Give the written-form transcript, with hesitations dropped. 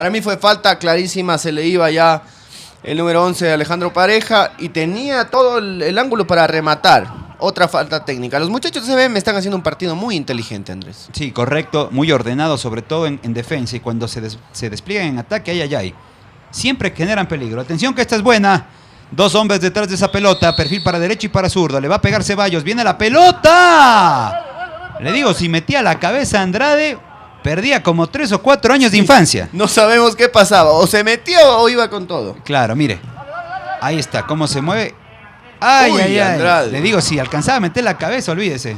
Para mí fue falta clarísima, se le iba ya el número 11 de Alejandro Pareja y tenía todo el ángulo para rematar. Otra falta técnica. Los muchachos de CBM están haciendo un partido muy inteligente, Andrés. Sí, correcto, muy ordenado, sobre todo en defensa. Y cuando se despliegan en ataque, ay. Siempre generan peligro. Atención que esta es buena. Dos hombres detrás de esa pelota, perfil para derecho y para zurdo. Le va a pegar Ceballos, viene la pelota. Le digo, si metía la cabeza Andrade, perdía como 3 o 4 años de infancia. No sabemos qué pasaba, o se metió o iba con todo. Claro, mire. Ahí está, cómo se mueve. Ay. Andrade. Le digo, si alcanzaba a meter la cabeza, olvídese.